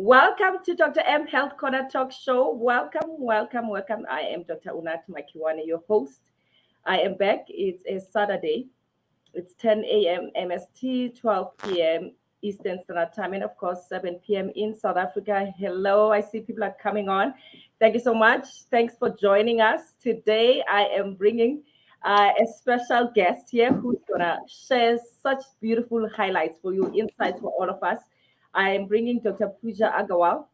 Welcome to Dr. M Health Corner Talk Show. Welcome. I am Dr. Unat Makiwane, your host. I am back. It's a Saturday. It's 10 a.m. MST, 12 p.m. Eastern Standard Time, and of course, 7 p.m. in South Africa. Hello, I see people are coming on. Thank you so much. Thanks for joining us. Today, I am bringing a special guest here who's going to share such beautiful highlights for you, insights for all of us. I am bringing Dr. Pooja Agarwal.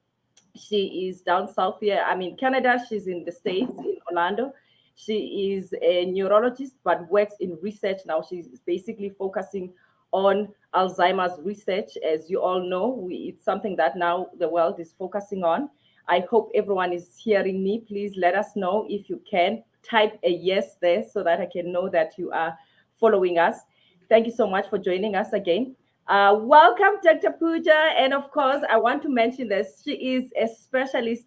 She is down south here. I'm in Canada. She's in the States, in Orlando. She is a neurologist, but works in research now. She's basically focusing on Alzheimer's research. As you all know, it's something that now the world is focusing on. I hope everyone is hearing me. Please let us know if you can. Type a yes there so that I can know that you are following us. Thank you so much for joining us again. Welcome, Dr. Pooja. And of course, I want to mention this. She is a specialist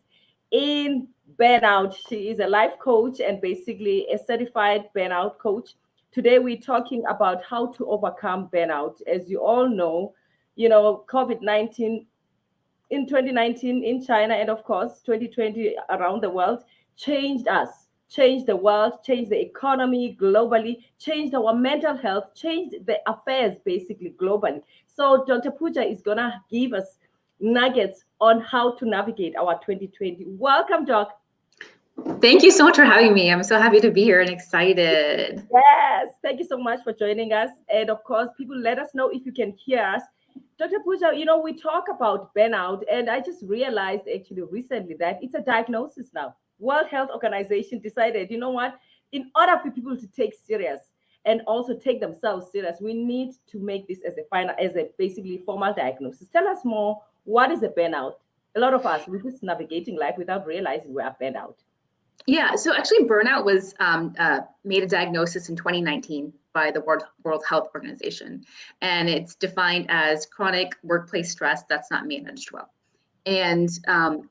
in burnout. She is a life coach and basically a certified burnout coach. Today, we're talking about how to overcome burnout. As you all know, COVID-19 in 2019 in China and of course 2020 around the world changed us, changed the world, changed the economy globally, changed our mental health, changed the affairs basically globally. So Dr. Pooja is gonna give us nuggets on how to navigate our 2020. Welcome, Doc. Thank you so much for having me. I'm so happy to be here and excited. Yes, thank you so much for joining us. And of course, people, let us know if you can hear us. Dr. Pooja, we talk about burnout, and I just realized actually recently that it's a diagnosis now. World Health Organization decided, you know what, in order for people to take serious and also take themselves serious, we need to make this as a basically formal diagnosis. Tell us more. What is a burnout? A lot of us, we're just navigating life without realizing we are burnout. Yeah, so actually burnout was made a diagnosis in 2019 by the World Health Organization. And it's defined as chronic workplace stress that's not managed well. And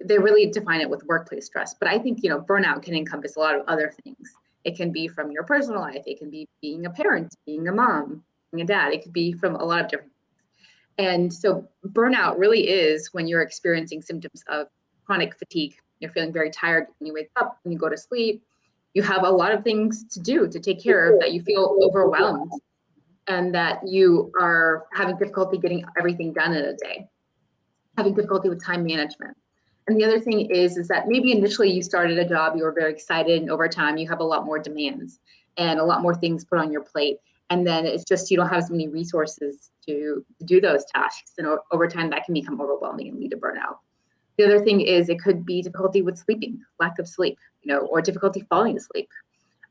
they really define it with workplace stress. But I think, burnout can encompass a lot of other things. It can be from your personal life. It can be being a parent, being a mom, being a dad. It could be from a lot of different things. And so burnout really is when you're experiencing symptoms of chronic fatigue. You're feeling very tired when you wake up, when you go to sleep. You have a lot of things to do to take care of that. You feel overwhelmed and that you are having difficulty getting everything done in a day, having difficulty with time management. And the other thing is that maybe initially you started a job, you were very excited, and over time you have a lot more demands and a lot more things put on your plate. And then it's just you don't have as many resources to do those tasks. And over time that can become overwhelming and lead to burnout. The other thing is it could be difficulty with sleeping, lack of sleep, or difficulty falling asleep.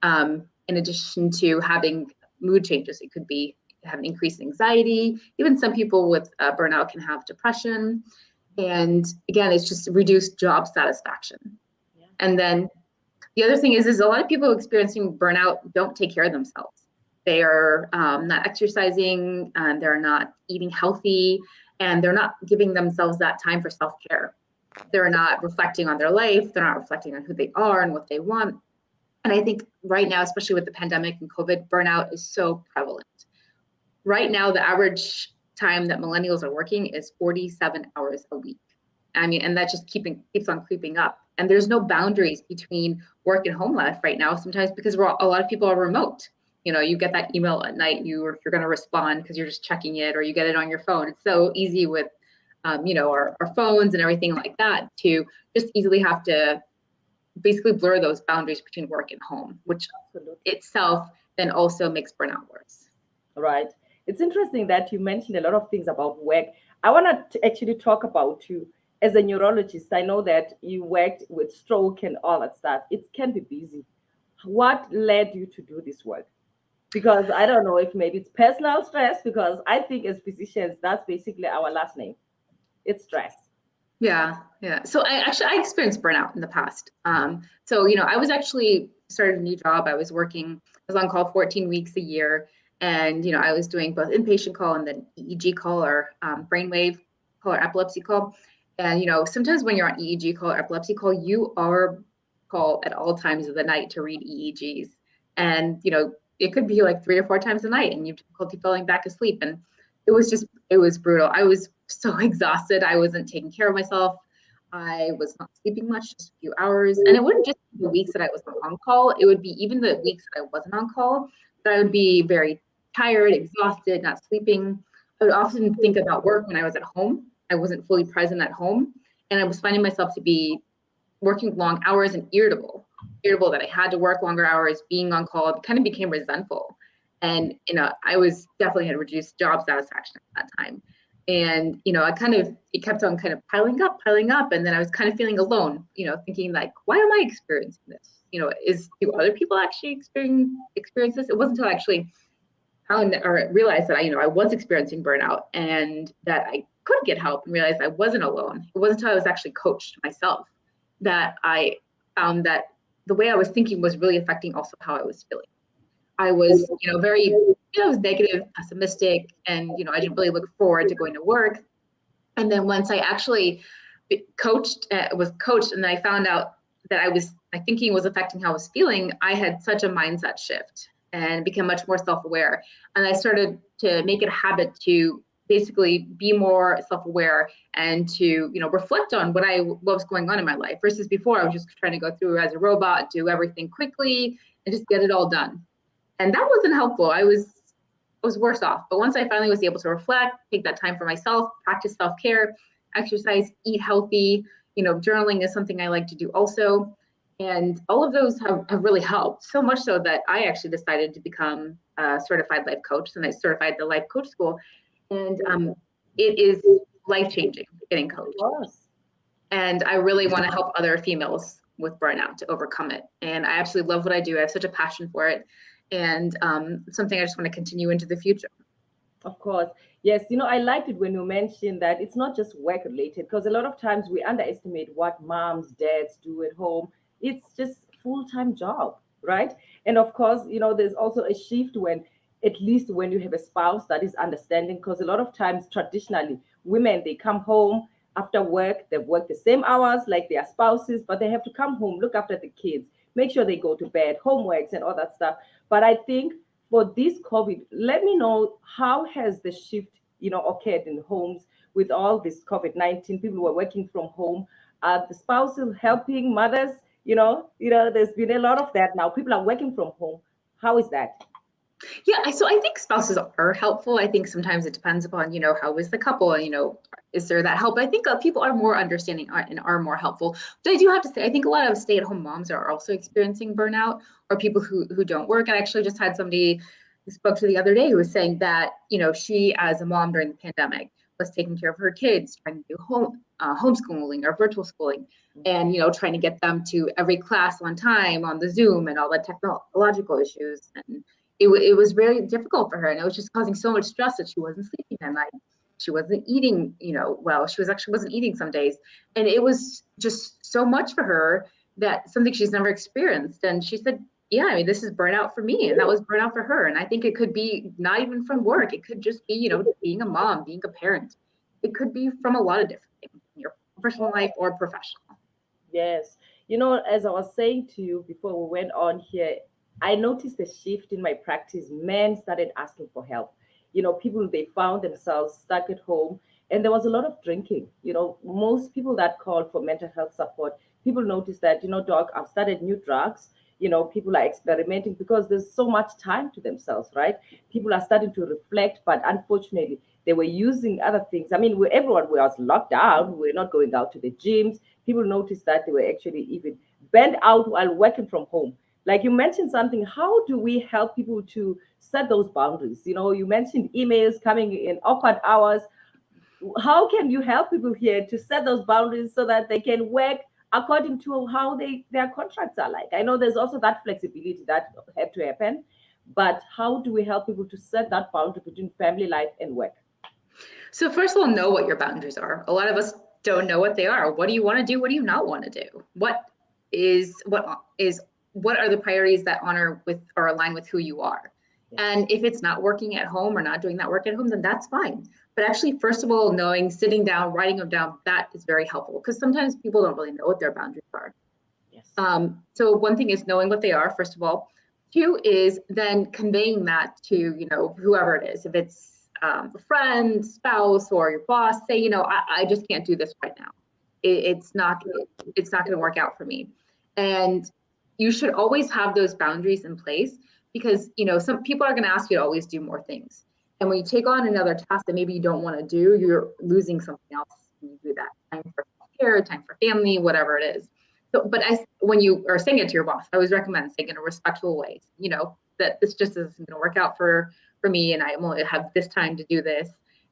In addition to having mood changes, it could be having increased anxiety. Even some people with burnout can have depression. And again, it's just reduced job satisfaction. Yeah. And then the other thing is a lot of people experiencing burnout don't take care of themselves. They are not exercising, and they're not eating healthy, and they're not giving themselves that time for self-care. They're not reflecting on their life. They're not reflecting on who they are and what they want. And I think right now, especially with the pandemic and COVID, burnout is so prevalent. Right now, the average time that millennials are working is 47 hours a week. And that just keeps on creeping up. And there's no boundaries between work and home life right now, sometimes because a lot of people are remote. You get that email at night, you're going to respond because you're just checking it, or you get it on your phone. It's so easy with our phones and everything like that to just easily have to basically blur those boundaries between work and home, which itself then also makes burnout worse. Right. It's interesting that you mentioned a lot of things about work. I want to actually talk about you as a neurologist. I know that you worked with stroke and all that stuff. It can be busy. What led you to do this work? Because I don't know if maybe it's personal stress, because I think as physicians, that's basically our last name. It's stress. Yeah. So I experienced burnout in the past. So, I was actually started a new job. I was on call 14 weeks a year. And, I was doing both inpatient call and then EEG call, or brainwave call, or epilepsy call. And, sometimes when you're on EEG call or epilepsy call, you are called at all times of the night to read EEGs. And, it could be like 3 or 4 times a night and you have difficulty falling back asleep. And it was brutal. I was so exhausted. I wasn't taking care of myself. I was not sleeping much, just a few hours. And it wouldn't just be the weeks that I was on call. It would be even the weeks that I wasn't on call, that I would be very tired, exhausted, not sleeping. I would often think about work when I was at home. I wasn't fully present at home. And I was finding myself to be working long hours and irritable that I had to work longer hours, being on call. It kind of became resentful. And, I was definitely had reduced job satisfaction at that time. And, it kept on kind of piling up. And then I was kind of feeling alone, thinking like, why am I experiencing this? Do other people actually experience this? It wasn't until I actually found or realized that I was experiencing burnout and that I could get help, and realized I wasn't alone. It wasn't until I was actually coached myself that I found that the way I was thinking was really affecting also how I was feeling. I was, very, I was negative, pessimistic, and, I didn't really look forward to going to work. And then once I actually was coached, and then I found out that my thinking was affecting how I was feeling, I had such a mindset shift and became much more self-aware. And I started to make it a habit to basically be more self-aware and to, reflect on what was going on in my life, versus before I was just trying to go through as a robot, do everything quickly and just get it all done. And that wasn't helpful. I was worse off. But once I finally was able to reflect, take that time for myself, practice self-care, exercise, eat healthy, journaling is something I like to do also. And all of those have really helped, so much so that I actually decided to become a certified life coach, and I certified the life coach school. And it is life-changing getting coached. And I really want to help other females with burnout to overcome it. And I absolutely love what I do. I have such a passion for it. And something I just want to continue into the future. Of course. Yes. I liked it when you mentioned that it's not just work related, because a lot of times we underestimate what moms, dads do at home. It's just full-time job, right? And of course, there's also a shift when, at least when you have a spouse that is understanding, because a lot of times traditionally women, they come home after work, they've worked the same hours like their spouses, but they have to come home, look after the kids, make sure they go to bed, homeworks and all that stuff. But I think for this COVID, let me know, how has the shift, occurred in homes with all this COVID-19? People were working from home. Are the spouses helping mothers? There's been a lot of that now. People are working from home. How is that? Yeah, so I think spouses are helpful. I think sometimes it depends upon, how is the couple, and, is there that help? I think people are more understanding and are more helpful. But I do have to say, I think a lot of stay-at-home moms are also experiencing burnout, or people who don't work. I actually just had somebody who spoke to the other day who was saying that, she, as a mom during the pandemic, was taking care of her kids, trying to do homeschooling or virtual schooling, and, trying to get them to every class on time on the Zoom and all the technological issues. And it was very difficult for her, and it was just causing so much stress that she wasn't sleeping at night. She wasn't eating, well. She wasn't eating some days, and it was just so much for her, that something she's never experienced. And she said, "Yeah, I mean, this is burnout for me," and that was burnout for her. And I think it could be not even from work; it could just be, being a mom, being a parent. It could be from a lot of different things in your personal life or professional. Yes. As I was saying to you before we went on here, I noticed a shift in my practice. Men started asking for help. People, they found themselves stuck at home, and there was a lot of drinking. Most people that called for mental health support, people noticed that, doc, I've started new drugs. People are experimenting because there's so much time to themselves, right? People are starting to reflect, but unfortunately, they were using other things. I mean, everyone was locked down. We're not going out to the gyms. People noticed that they were actually even burned out while working from home. Like you mentioned something, how do we help people to set those boundaries? You mentioned emails coming in awkward hours. How can you help people here to set those boundaries so that they can work according to how their contracts are like? I know there's also that flexibility that had to happen, but how do we help people to set that boundary between family life and work? So first of all, know what your boundaries are. A lot of us don't know what they are. What do you want to do? What do you not want to do? What are the priorities that honor with or align with who you are? Yes. And if it's not working at home or not doing that work at home, then that's fine. But actually, first of all, sitting down, writing them down, that is very helpful, because sometimes people don't really know what their boundaries are. Yes. So one thing is knowing what they are, first of all. Two is then conveying that to, whoever it is. If it's a friend, spouse, or your boss, say, I just can't do this right now. It's not going to work out for me. And you should always have those boundaries in place, because some people are going to ask you to always do more things. And when you take on another task that maybe you don't want to do, you're losing something else when you do that. Time for self-care, time for family, whatever it is. So, but when you are saying it to your boss, I always recommend saying it in a respectful way, that this just isn't going to work out for me, and I only have this time to do this.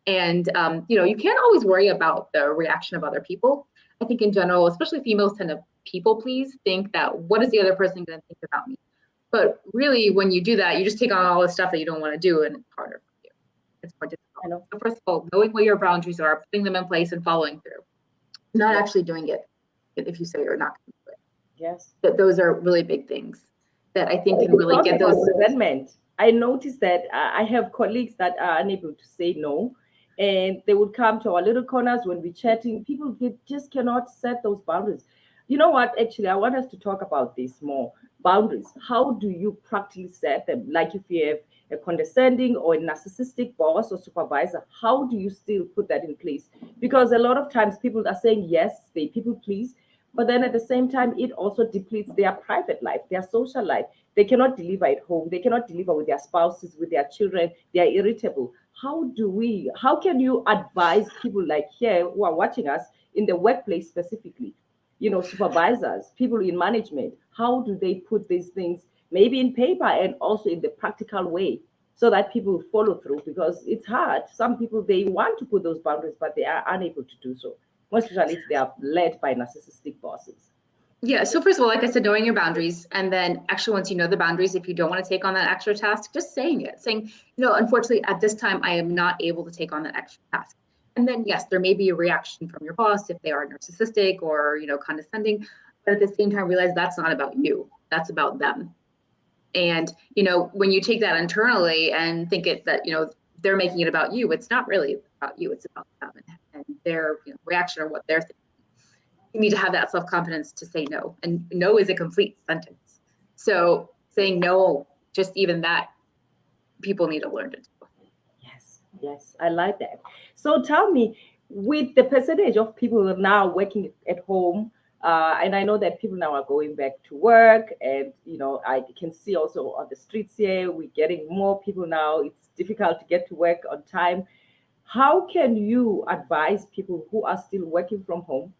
And, you can't always worry about the reaction of other people. I think in general, especially females tend to people please, think that what is the other person going to think about me? But really, when you do that, you just take on all the stuff that you don't want to do, and it's harder for you. It's more difficult. So first of all, knowing what your boundaries are, putting them in place and following through, not actually doing it if you say you're not going to do it. Yes. Those are really big things that I think can really get those. Resentment. I noticed that I have colleagues that are unable to say no, and they would come to our little corners when we're chatting. People just cannot set those boundaries. You know what? Actually, I want us to talk about this more. Boundaries. How do you practically set them? Like if you have a condescending or a narcissistic boss or supervisor, how do you still put that in place? Because a lot of times people are saying yes, they people please, but then at the same time, it also depletes their private life, their social life. They cannot deliver at home. They cannot deliver with their spouses, with their children. They are irritable. How can you advise people like here who are watching us in the workplace specifically, supervisors, people in management, how do they put these things maybe in paper and also in the practical way so that people follow through? Because it's hard. Some people, they want to put those boundaries, but they are unable to do so, most especially if they are led by narcissistic bosses. Yeah. So first of all, like I said, knowing your boundaries, and then actually once you know the boundaries, if you don't want to take on that extra task, just saying, unfortunately at this time, I am not able to take on that extra task. And then yes, there may be a reaction from your boss if they are narcissistic or, condescending, but at the same time, realize that's not about you, that's about them. And, when you take that internally and think that, they're making it about you, it's not really about you, it's about them and their reaction or what they're thinking. You need to have that self-confidence to say no, and no is a complete sentence. So saying no, just even that, people need to learn to do. Yes, I like that. So tell me, with the percentage of people who are now working at home, and I know that people now are going back to work, and I can see also on the streets here, we're getting more people now. It's difficult to get to work on time. How can you advise people who are still working from home,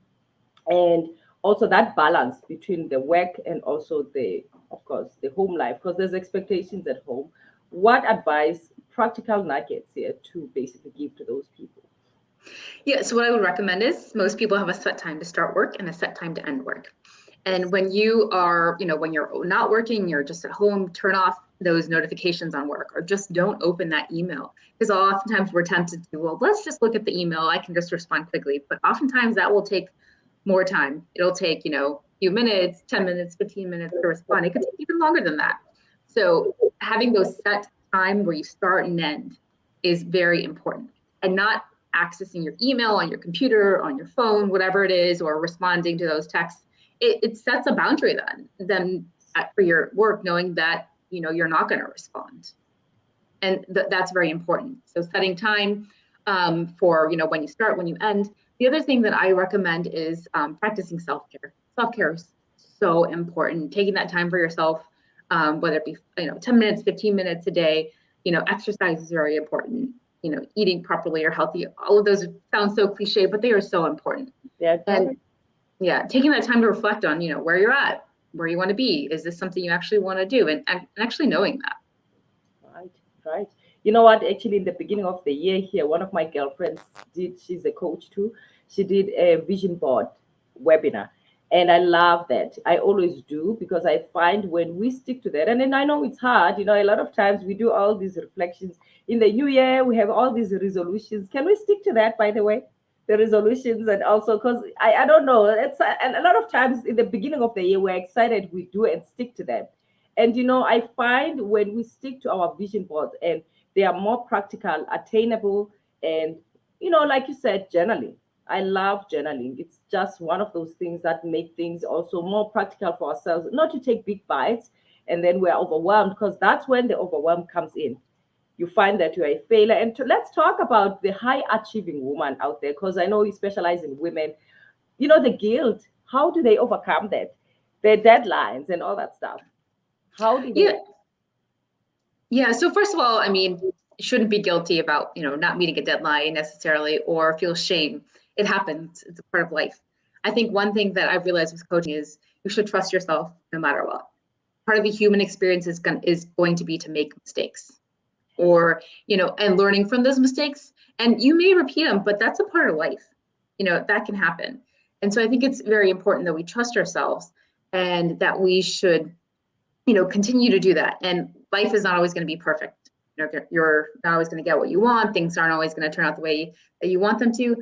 and also that balance between the work and also of course, the home life, because there's expectations at home? What advice, practical nuggets here to basically give to those people? Yeah, so what I would recommend is most people have a set time to start work and a set time to end work. And when you are, when you're not working, you're just at home, turn off those notifications on work, or just don't open that email. Because oftentimes we're tempted to, well, let's just look at the email. I can just respond quickly. But oftentimes that will take more time. It'll take, a few minutes, 10 minutes, 15 minutes to respond. It could take even longer than that. So having those set time where you start and end is very important, and not accessing your email on your computer, on your phone, whatever it is, or responding to those texts. It sets a boundary then for your work, knowing that, you're not going to respond. And that's very important. So setting time for, when you start, when you end. The other thing that I recommend is practicing self-care. Self-care is so important. Taking that time for yourself, whether it be, 10 minutes, 15 minutes a day. Exercise is very important. Eating properly or healthy. All of those sound so cliche, but they are so important. Yeah. And taking that time to reflect on, where you're at, where you want to be. Is this something you actually want to do? And actually knowing that. Right. You know what? Actually, in the beginning of the year here, one of my girlfriends she's a coach too. She did a vision board webinar. And I love that. I always do, because I find when we stick to that, and then I know it's hard, a lot of times we do all these reflections. In the new year, we have all these resolutions. Can we stick to that, by the way? The resolutions, and also because I don't know, and a lot of times in the beginning of the year, we're excited, we do and stick to them. And I find when we stick to our vision boards, and they are more practical, attainable, and like you said, journaling. I love journaling. It's just one of those things that make things also more practical for ourselves, not to take big bites and then we're overwhelmed, because that's when the overwhelm comes in. you find that you're a failure. And let's talk about the high achieving woman out there, because I know you specialize in women. The guilt, how do they overcome that? Their deadlines and all that stuff. How do Yeah. they? Yeah. So first of all, I mean, you shouldn't be guilty about, not meeting a deadline necessarily or feel shame. It happens. It's a part of life. I think one thing that I've realized with coaching is you should trust yourself no matter what. Part of the human experience is going to be to make mistakes or, and learning from those mistakes. And you may repeat them, but that's a part of life. That can happen. And so I think it's very important that we trust ourselves and that we should continue to do that. And life is not always going to be perfect. You're not always going to get what you want. Things aren't always going to turn out the way that you want them to.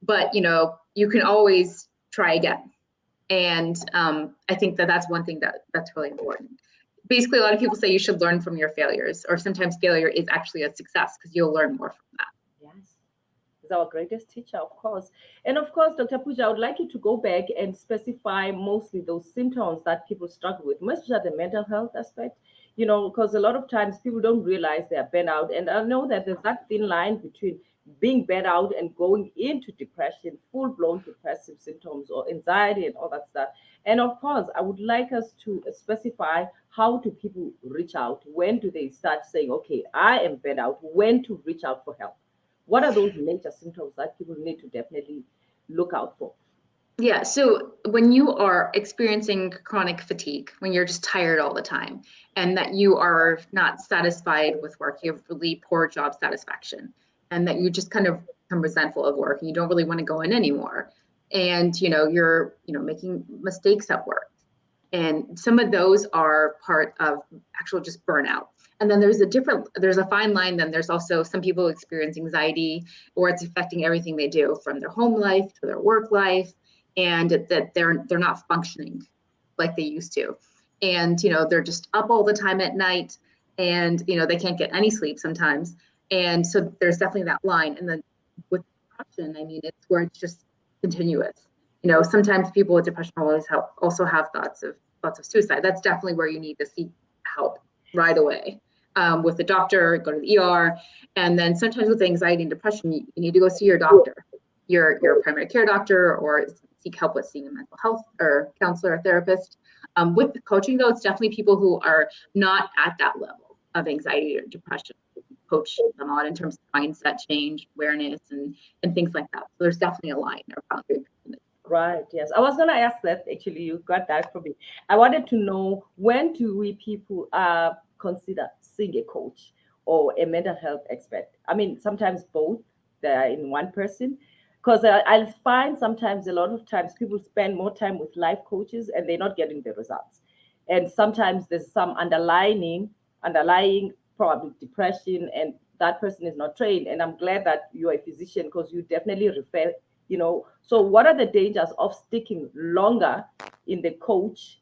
But you can always try again. And I think that that's one thing that's really important. Basically, a lot of people say you should learn from your failures, or sometimes failure is actually a success because you'll learn more from that. Yes, is our greatest teacher, of course. And of course, Dr. Pooja, I would like you to go back and specify mostly those symptoms that people struggle with, especially the mental health aspect, because a lot of times people don't realize they are burnout. And I know that there's that thin line between being burnt out and going into depression, full-blown depressive symptoms or anxiety and all that stuff. And of course, I would like us to specify, how do people reach out? When do they start saying, okay, I am burnt out? When to reach out for help? What are those major symptoms that people need to definitely look out for? Yeah, so when you are experiencing chronic fatigue, when you're just tired all the time, and that you are not satisfied with work, you have really poor job satisfaction, and that you just kind of become resentful of work, and you don't really want to go in anymore, and you're making mistakes at work, and some of those are part of actual just burnout. And then there's a fine line. Then there's also some people who experience anxiety, or it's affecting everything they do, from their home life to their work life, and that they're not functioning like they used to. And they're just up all the time at night, and they can't get any sleep sometimes. And so there's definitely that line. And then with depression, I mean, it's where it's just continuous. Sometimes people with depression also have thoughts of suicide. That's definitely where you need to seek help right away. With the doctor, go to the ER. And then sometimes with anxiety and depression, you need to go see your doctor, your primary care doctor, or seek help with seeing a mental health or counselor or therapist. With the coaching, though, it's definitely people who are not at that level of anxiety or depression. Coach them on in terms of mindset change, awareness, and things like that. So there's definitely a line around it. Right. Yes. I was going to ask that. Actually, you got that from me. I wanted to know, when do we people consider seeing a coach or a mental health expert? I mean, sometimes both, they are in one person. Because I find sometimes, a lot of times, people spend more time with life coaches and they're not getting the results. And sometimes there's some underlying probably depression, and that person is not trained. And I'm glad that you're a physician, because you definitely refer. So what are the dangers of sticking longer in the coach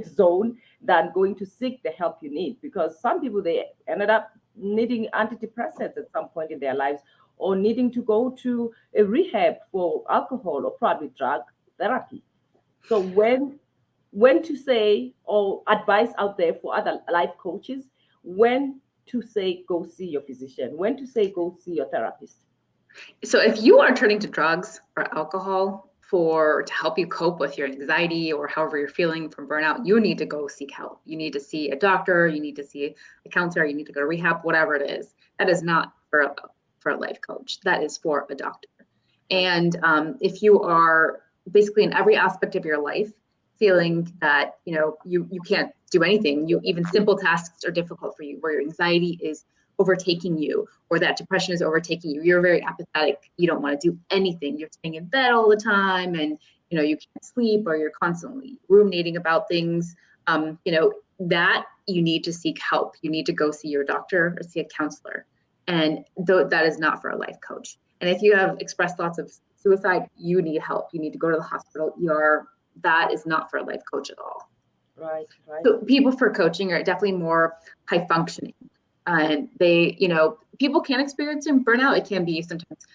zone than going to seek the help you need? Because some people, they ended up needing antidepressants at some point in their lives, or needing to go to a rehab for alcohol or probably drug therapy. So when to say, or advice out there for other life coaches, when to say go see your physician, when to say go see your therapist? So if you are turning to drugs or alcohol to help you cope with your anxiety or however you're feeling from burnout, you need to go seek help. You need to see a doctor, you need to see a counselor, you need to go to rehab, whatever it is. That is not for a life coach. That is for a doctor. And if you are basically in every aspect of your life feeling that you can't do anything, even simple tasks are difficult for you, where your anxiety is overtaking you, or that depression is overtaking you, you're very apathetic, you don't want to do anything, you're staying in bed all the time, and you can't sleep, or you're constantly ruminating about things, that you need to seek help. You need to go see your doctor or see a counselor. And that is not for a life coach. And if you have expressed thoughts of suicide, you need help. You need to go to the hospital. That is not for a life coach at all. Right. So people for coaching are definitely more high functioning. And they, people can experience burnout. It can be sometimes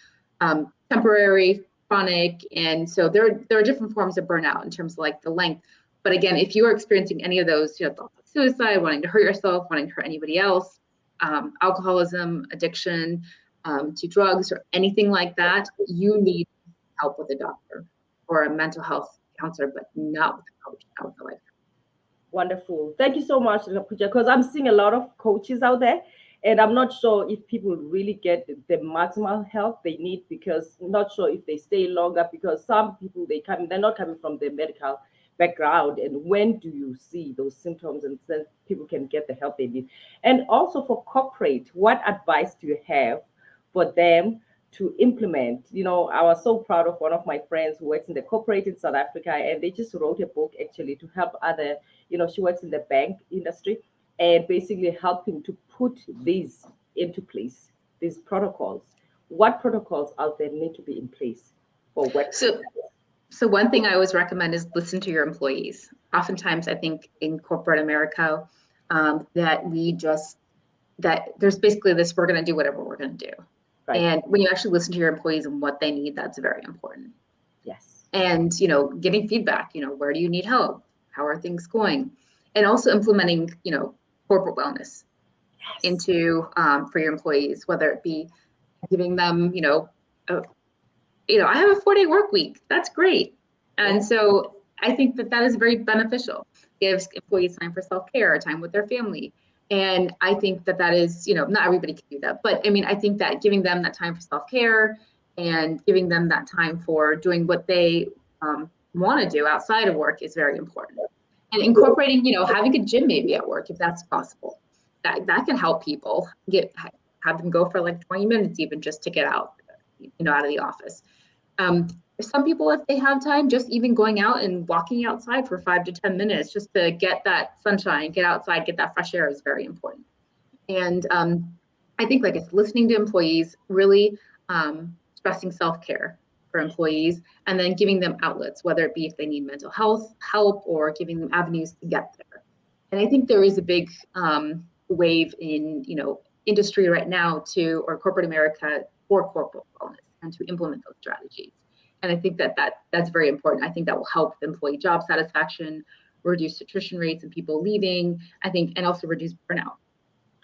temporary, chronic. And so there are different forms of burnout in terms of like the length. But again, if you are experiencing any of those, thoughts of suicide, wanting to hurt yourself, wanting to hurt anybody else, alcoholism, addiction, to drugs or anything like that, you need help with a doctor or a mental health counselor, but not with a coach, not with a life. Wonderful. Thank you so much, Puja, because I'm seeing a lot of coaches out there, and I'm not sure if people really get the maximal help they need, because I'm not sure if they stay longer, because some people they're not coming from the medical background, and when do you see those symptoms, and then people can get the help they need. And also for corporate, what advice do you have for them to implement? I was so proud of one of my friends who works in the corporate in South Africa, and they just wrote a book actually to help other, she works in the bank industry, and basically helping to put these into place, these protocols. What protocols out there need to be in place for work? So one thing I always recommend is listen to your employees. Oftentimes, I think in corporate America, that there's basically this, we're going to do whatever we're going to do. Right. And when you actually listen to your employees and what they need, that's very important. Yes. And, giving feedback, where do you need help? How are things going? And also implementing, corporate wellness into, for your employees, whether it be giving them, I have a 4-day work week. That's great. And so I think that is very beneficial. Gives employees time for self-care, time with their family. And I think that is, not everybody can do that, but I mean, I think that giving them that time for self-care and giving them that time for doing what they want to do outside of work is very important. And incorporating, having a gym maybe at work, if that's possible, that can help people have them go for like 20 minutes, even just to get out, out of the office. Some people, if they have time, just even going out and walking outside for 5 to 10 minutes, just to get that sunshine, get outside, get that fresh air is very important. And I think like it's listening to employees, really stressing self-care for employees, and then giving them outlets, whether it be if they need mental health help or giving them avenues to get there. And I think there is a big wave in, industry right now or corporate America for corporate wellness and to implement those strategies. And I think that's very important. I think that will help employee job satisfaction, reduce attrition rates and people leaving, I think, and also reduce burnout.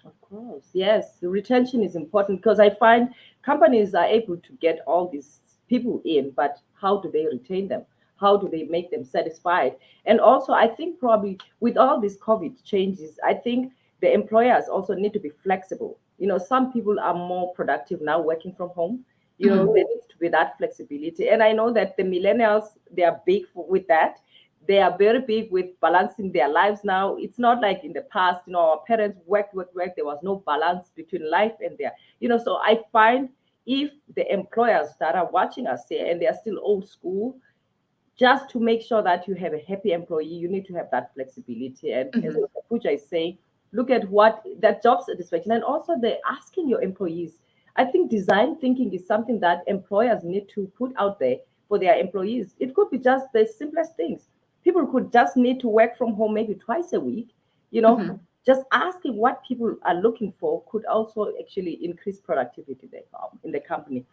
Of course, yes. The retention is important, because I find companies are able to get all these people in, but how do they retain them? How do they make them satisfied? And also, I think probably with all these COVID changes, I think the employers also need to be flexible. Some people are more productive now working from home. There needs to be that flexibility. And I know that the millennials, they are big with that. They are very big with balancing their lives now. It's not like in the past, our parents worked. There was no balance between life and their, so I find if the employers that are watching us here and they are still old school, just to make sure that you have a happy employee, you need to have that flexibility. And as Puja is saying, look at what that job satisfaction, and also they're asking your employees. I think design thinking is something that employers need to put out there for their employees. It could be just the simplest things. People could just need to work from home maybe twice a week. Just asking what people are looking for could also actually increase productivity in the company.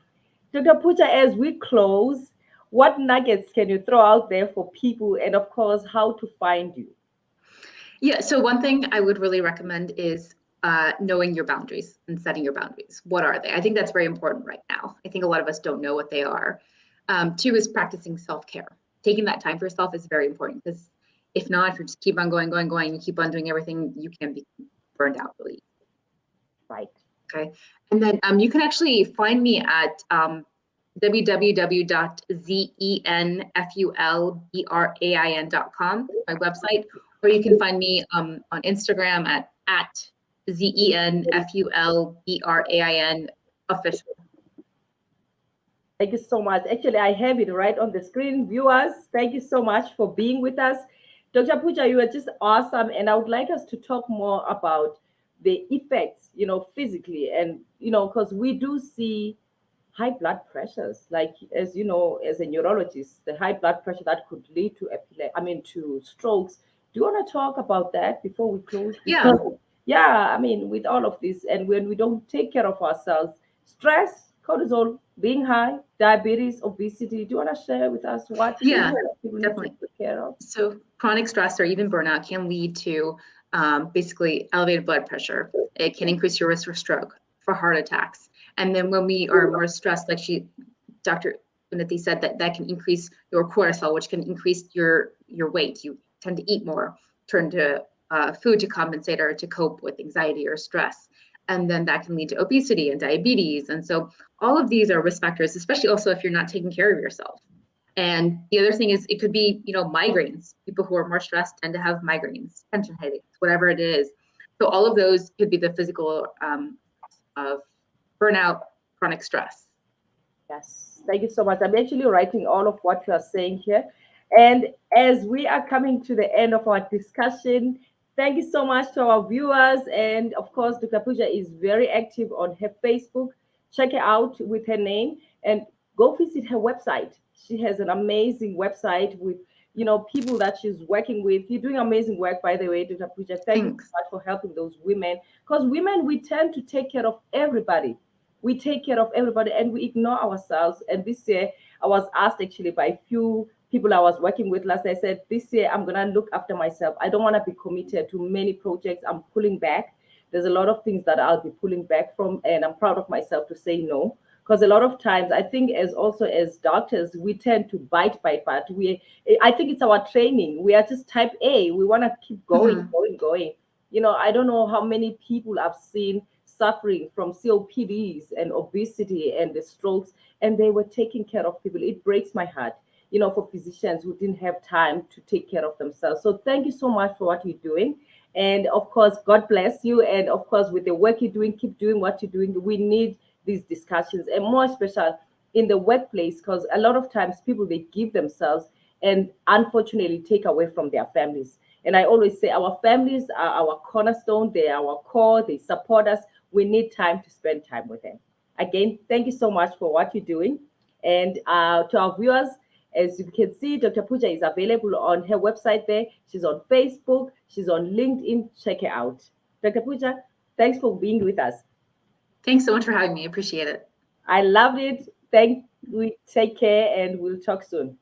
Dr. Puja, as we close, what nuggets can you throw out there for people, and of course, how to find you? Yeah, so one thing I would really recommend is knowing your boundaries and setting your boundaries. What are they? I think that's very important right now. I think a lot of us don't know what they are. 2 is practicing self-care. Taking that time for yourself is very important, because if not, if you just keep on going, you keep on doing everything, you can be burned out really easily. Right. Okay. And then you can actually find me at www.zenfulbrain.com, my website, or you can find me on Instagram at zenfulbrain official. Thank you so much. Actually, I have it right on the screen. Viewers, thank you so much for being with us. Dr. Puja, you are just awesome. And I would like us to talk more about the effects, physically. And, because we do see high blood pressures, like, as you know, as a neurologist, the high blood pressure that could lead to to strokes. Do you want to talk about that before we close? Yeah. Yeah, with all of this, and when we don't take care of ourselves, stress, cortisol being high, diabetes, obesity. Do you want to share with us what people definitely need to take care of? So chronic stress or even burnout can lead to basically elevated blood pressure. It can increase your risk for stroke, for heart attacks. And then when we are more stressed, like Dr. Unnati said, that can increase your cortisol, which can increase your weight. You tend to eat more, turn to food to compensate or to cope with anxiety or stress. And then that can lead to obesity and diabetes. And so all of these are risk factors, especially also if you're not taking care of yourself. And the other thing is it could be, migraines. People who are more stressed tend to have migraines, tension headaches, whatever it is. So all of those could be the physical of burnout, chronic stress. Yes, thank you so much. I'm actually writing all of what you are saying here. And as we are coming to the end of our discussion, thank you so much to our viewers. And of course, Dr. Pooja is very active on her Facebook. Check her out with her name and go visit her website. She has an amazing website with people that she's working with. You're doing amazing work, by the way, Dr. Pooja. Thank you so much for helping those women. Because women, we tend to take care of everybody. We take care of everybody and we ignore ourselves. And this year, I was asked actually by a few people I was working with last. I said, this year, I'm going to look after myself. I don't want to be committed to many projects. I'm pulling back. There's a lot of things that I'll be pulling back from. And I'm proud of myself to say no. Because a lot of times, I think as doctors, we tend to bite. I think it's our training. We are just type A. We want to keep going. I don't know how many people I've seen suffering from COPDs and obesity and the strokes, and they were taking care of people. It breaks my heart, for physicians who didn't have time to take care of themselves. So thank you so much for what you're doing. And of course, God bless you. And of course, with the work you're doing, keep doing what you're doing. We need these discussions, and more special in the workplace, because a lot of times people, they give themselves and unfortunately take away from their families. And I always say our families are our cornerstone. They are our core. They support us. We need time to spend time with them. Again, thank you so much for what you're doing. And to our viewers, as you can see, Dr. Pooja is available on her website there. She's on Facebook. She's on LinkedIn. Check her out. Dr. Pooja, thanks for being with us. Thanks so much for having me. Appreciate it. I loved it. Thank you. Take care and we'll talk soon.